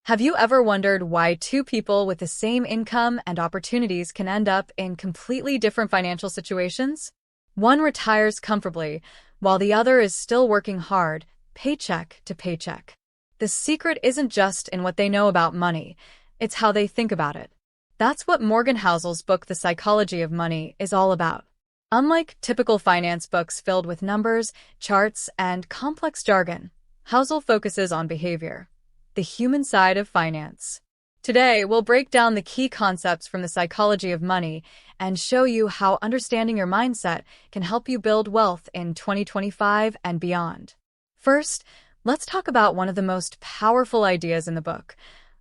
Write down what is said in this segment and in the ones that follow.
Have you ever wondered why two people with the same income and opportunities can end up in completely different financial situations? One retires comfortably, while the other is still working hard, paycheck to paycheck. The secret isn't just in what they know about money, it's how they think about it. That's what Morgan Housel's book The Psychology of Money is all about. Unlike typical finance books filled with numbers, charts, and complex jargon, Housel focuses on behavior, the human side of finance. Today, we'll break down the key concepts from the psychology of money and show you how understanding your mindset can help you build wealth in 2025 and beyond. First, let's talk about one of the most powerful ideas in the book.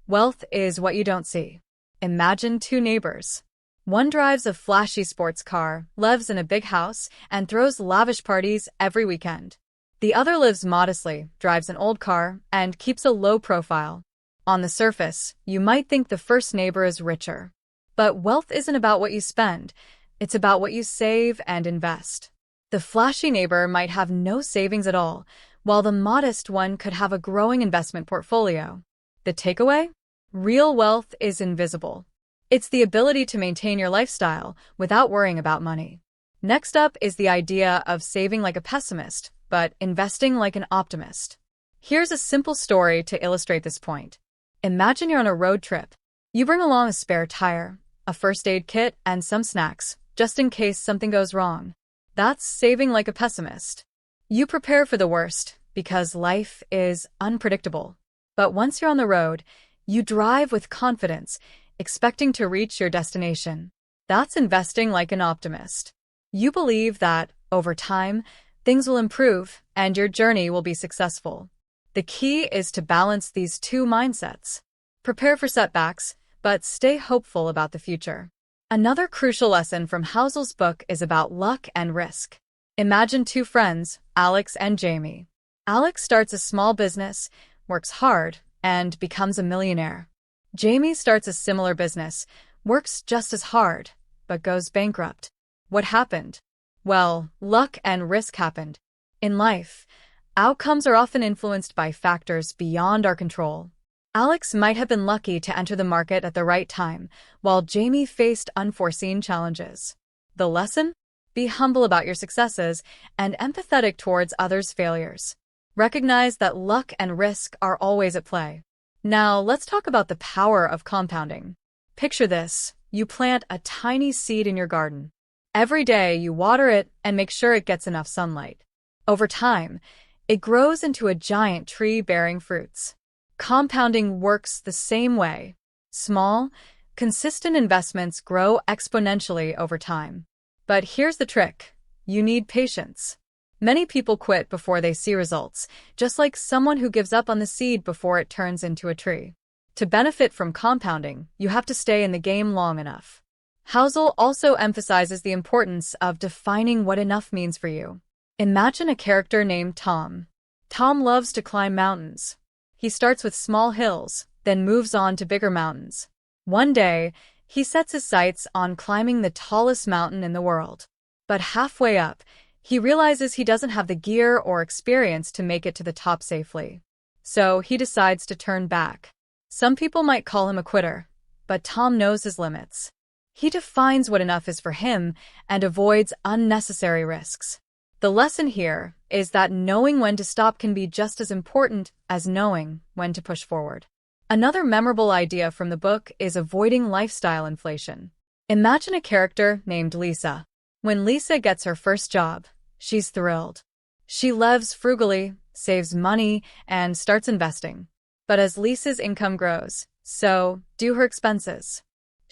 Wealth is what you don't see. Imagine two neighbors. One drives a flashy sports car, lives in a big house, and throws lavish parties every weekend. The other lives modestly, drives an old car, and keeps a low profile. On the surface, you might think the first neighbor is richer. But wealth isn't about what you spend, it's about what you save and invest. The flashy neighbor might have no savings at all, while the modest one could have a growing investment portfolio. The takeaway? Real wealth is invisible. It's the ability to maintain your lifestyle without worrying about money. Next up is the idea of saving like a pessimist, but investing like an optimist. Here's a simple story to illustrate this point. Imagine you're on a road trip. You bring along a spare tire, a first aid kit, and some snacks, just in case something goes wrong. That's saving like a pessimist. You prepare for the worst, because life is unpredictable. But once you're on the road, you drive with confidence, expecting to reach your destination. That's investing like an optimist. You believe that, over time, things will improve and your journey will be successful. The key is to balance these two mindsets. Prepare for setbacks, but stay hopeful about the future. Another crucial lesson from Housel's book is about luck and risk. Imagine two friends, Alex and Jamie. Alex starts a small business, works hard, and becomes a millionaire. Jamie starts a similar business, works just as hard, but goes bankrupt. What happened? Well, luck and risk happened. In life, outcomes are often influenced by factors beyond our control. Alex might have been lucky to enter the market at the right time, while Jamie faced unforeseen challenges. The lesson? Be humble about your successes and empathetic towards others' failures. Recognize that luck and risk are always at play. Now, let's talk about the power of compounding. Picture this. You plant a tiny seed in your garden. Every day, you water it and make sure it gets enough sunlight. Over time, it grows into a giant tree bearing fruits. Compounding works the same way. Small, consistent investments grow exponentially over time. But here's the trick. You need patience. Many people quit before they see results, just like someone who gives up on the seed before it turns into a tree. To benefit from compounding, you have to stay in the game long enough. Housel also emphasizes the importance of defining what enough means for you. Imagine a character named Tom. Tom loves to climb mountains. He starts with small hills, then moves on to bigger mountains. One day, he sets his sights on climbing the tallest mountain in the world. But halfway up, he realizes he doesn't have the gear or experience to make it to the top safely. So he decides to turn back. Some people might call him a quitter, but Tom knows his limits. He defines what enough is for him and avoids unnecessary risks. The lesson here is that knowing when to stop can be just as important as knowing when to push forward. Another memorable idea from the book is avoiding lifestyle inflation. Imagine a character named Lisa. When Lisa gets her first job, she's thrilled. She lives frugally, saves money, and starts investing. But as Lisa's income grows, so do her expenses.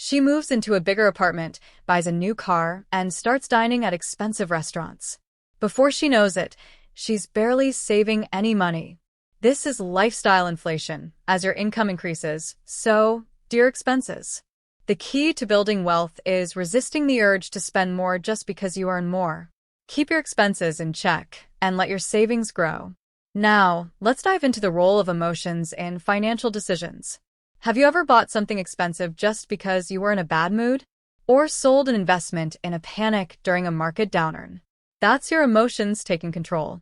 She moves into a bigger apartment, buys a new car, and starts dining at expensive restaurants. Before she knows it, she's barely saving any money. This is lifestyle inflation. As your income increases, so do your expenses. The key to building wealth is resisting the urge to spend more just because you earn more. Keep your expenses in check and let your savings grow. Now, let's dive into the role of emotions in financial decisions. Have you ever bought something expensive just because you were in a bad mood? Or sold an investment in a panic during a market downturn? That's your emotions taking control.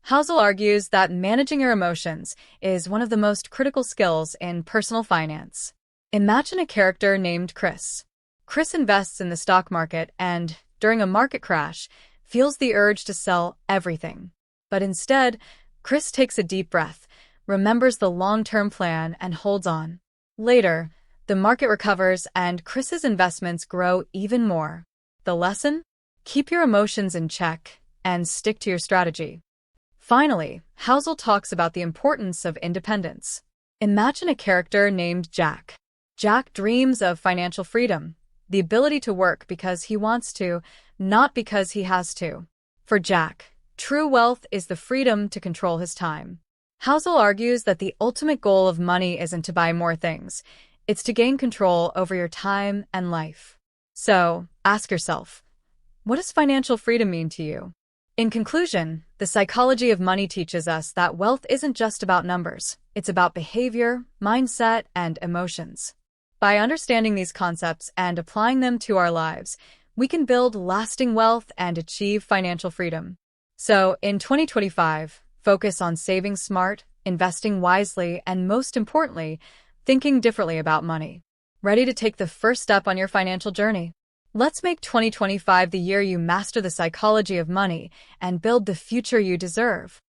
Housel argues that managing your emotions is one of the most critical skills in personal finance. Imagine a character named Chris. Chris invests in the stock market and, during a market crash, feels the urge to sell everything. But instead, Chris takes a deep breath, remembers the long-term plan, and holds on. Later, the market recovers and Chris's investments grow even more. The lesson? Keep your emotions in check and stick to your strategy. Finally, Housel talks about the importance of independence. Imagine a character named Jack. Jack dreams of financial freedom, the ability to work because he wants to, not because he has to. For Jack, true wealth is the freedom to control his time. Housel argues that the ultimate goal of money isn't to buy more things, it's to gain control over your time and life. So, ask yourself, what does financial freedom mean to you? In conclusion, the psychology of money teaches us that wealth isn't just about numbers, it's about behavior, mindset, and emotions. By understanding these concepts and applying them to our lives, we can build lasting wealth and achieve financial freedom. So, in 2025, focus on saving smart, investing wisely, and most importantly, thinking differently about money. Ready to take the first step on your financial journey? Let's make 2025 the year you master the psychology of money and build the future you deserve.